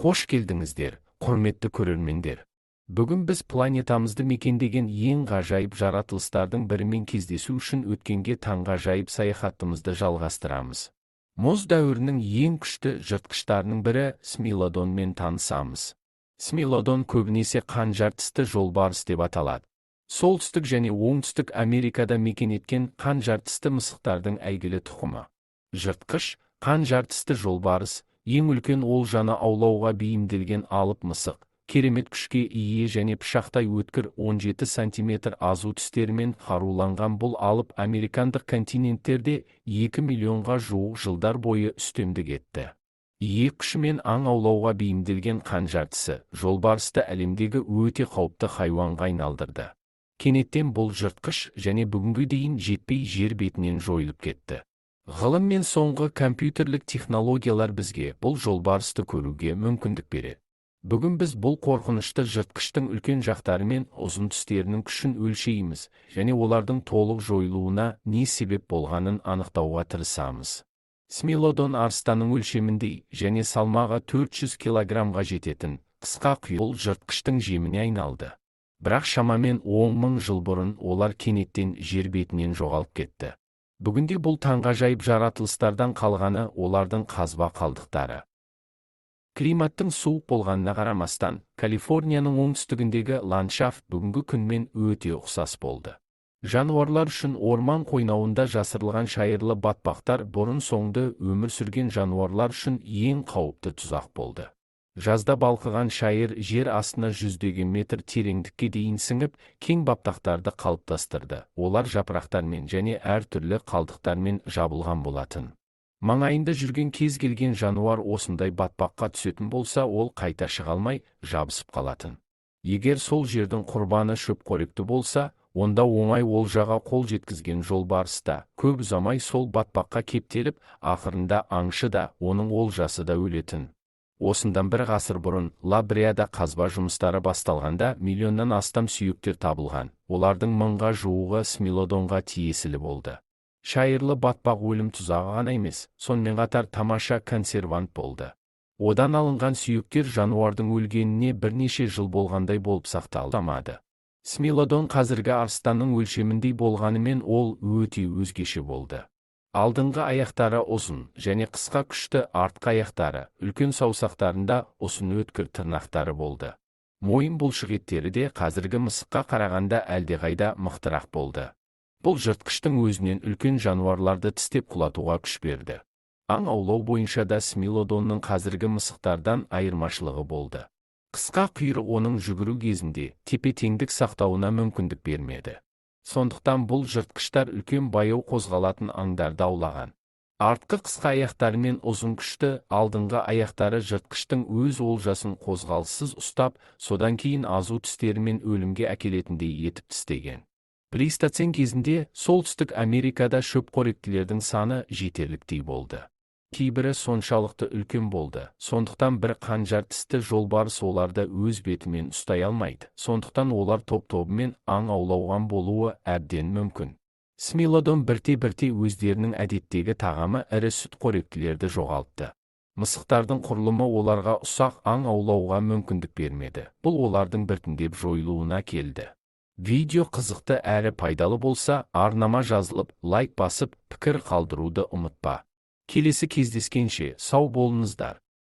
Қош келдіңіздер, құрметті көрермендер. Бүгін біз планетамызды мекендеген ең ғажайып жаратылыстардың бірімен кездесу үшін өткенге таңғажайып саяхатымызды жалғастырамыз. Мұз дәуірінің ең күшті жыртқыштарының бірі смилодонмен танысамыз. Смилодон көбінесе қанжартысты жолбарыс деп аталады. Солтүстік және оңтүстік Америкада мекен еткен қанжартысты мысықтардың әйгілі тұқымы. Жыртқыш, қанжартысты жолбарыс, ең үлкен олжаны аулауға бейімделген алып мысық, керемет күшке ие және пышақтай өткір 17 см азу тістерімен қаруланған бұл алып американдық континенттерде 2 миллионға жуық жылдар бойы үстемдік етті. Иек күшімен аң аулауға бейімделген қанжартысы жолбарысты әлемдегі өте қауіпті хайуанға айналдырды. Кенеттен бұл жыртқыш және бүгінгі дейін жетпей жер бетінен жойылып кетті. Ғылым мен соңғы компьютерлік технологиялар бізге бұл жолбарысты көруге мүмкіндік береді. Бүгін біз бұл қорқынышты жыртқыштың үлкен жақтары мен ұзын тістерінің күшін өлшейміз және олардың толық жойылуына не себеп болғанын анықтауға тырысамыз. Смилодон арыстанның өлшеміндей және салмағы 400 килограммға жететін қысқа құйыл жыртқыштың жеміне айналды. Бірақ шамамен 10 мың жыл бұрын олар кенеттен жер бетінен жоғалып кетті. Бүгінде бұл таңғажайып жаратылыстардан қалғаны олардың қазба қалдықтары. Климаттың суық болғанына қарамастан, Калифорнияның оңтүстігіндегі ландшафт бүгінгі күнмен өте ұқсас болды. Жануарлар үшін орман қойнауында жасырылған шайырлы батпақтар бұрын-соңды өмір сүрген жануарлар үшін ең қауіпті тұзақ болды. Жазда балқыған шайыр жер астына жүздеген метр тереңдікке дейін сіңіп, кең батпақтарды қалыптастырды. Олар жапырақтармен және әртүрлі қалдықтармен жабылған болатын. Маңайында жүрген кез келген жануар осындай батпаққа түсетін болса, ол қайта шыға алмай жабысып қалатын. Егер сол жердің құрбаны шөпқоректі болса, онда оңай олжаға қол жеткізген жолбарыс та көп ұзамай сол батпаққа кептеліп, ақырында аңшы да, оның олжасы да өлетін. Осындан бір ғасыр бұрын Ла-Бреада қазба жұмыстары басталғанда миллионнан астам сүйектер табылған. Олардың 1000-ға жуығы смилодонға тиесілі болды. Шайырлы батпақ өлім тұзағы ғана емес, сонымен қатар тамаша консервант болды. Одан алынған сүйектер жануардың өлгеніне бірнеше жыл болғандай болып сақталмады. Смилодон қазіргі арыстанның өлшеміндей болғанымен ол өте өзгеше болды. Алдыңғы аяқтары ұзын және қысқа күшті, артқы аяқтары, үлкен саусақтарында ұзын өткір тырнақтары болды. Мойын бұлшық еттері де қазіргі мысыққа қарағанда әлдеқайда мықтырақ болды. Бұл жыртқыштың өзінен үлкен жануарларды тістеп құлатуға күш берді. Аң аулау бойынша да смилодонның қазіргі мысықтардан айырмашылығы болды. Қысқа құйрық оның жүгіру кезінде тепе-теңдік сақтауына мүмкіндік бермеді. Сондықтан бұл жыртқыштар үлкен баяу қозғалатын аңдарды аулаған. Артқы қысқа аяқтары мен ұзын күшті, алдыңғы аяқтары жыртқыштың өз олжасын қозғалыссыз ұстап, содан кейін азу тістерімен өлімге әкелетіндей етіп тістеген. Плейстоцен кезінде солтүстік Америкада шөпқоректілердің саны жетерліктей болды. Кейбірі соншалықты үлкен болды, сондықтан бір қанжартысты жолбарыс оларды өз бетімен ұстай алмайды. Сондықтан олар топ-тобымен аң аулауған болуы әбден мүмкін. Смилодон бірте-бірте өздерінің әдеттегі тағамы ірі сүтқоректілерді жоғалтты. Мысықтардың құрылымы оларға ұсақ аң аулауға мүмкіндік бермеді. Бұл олардың біртіндеп жойылуына келді. Видео қызықты әрі пайдалы болса, арнама жазылып, лайк басып, пікір қалдыруды ұмытпа. Келесі кездескенше сау болыңыздар.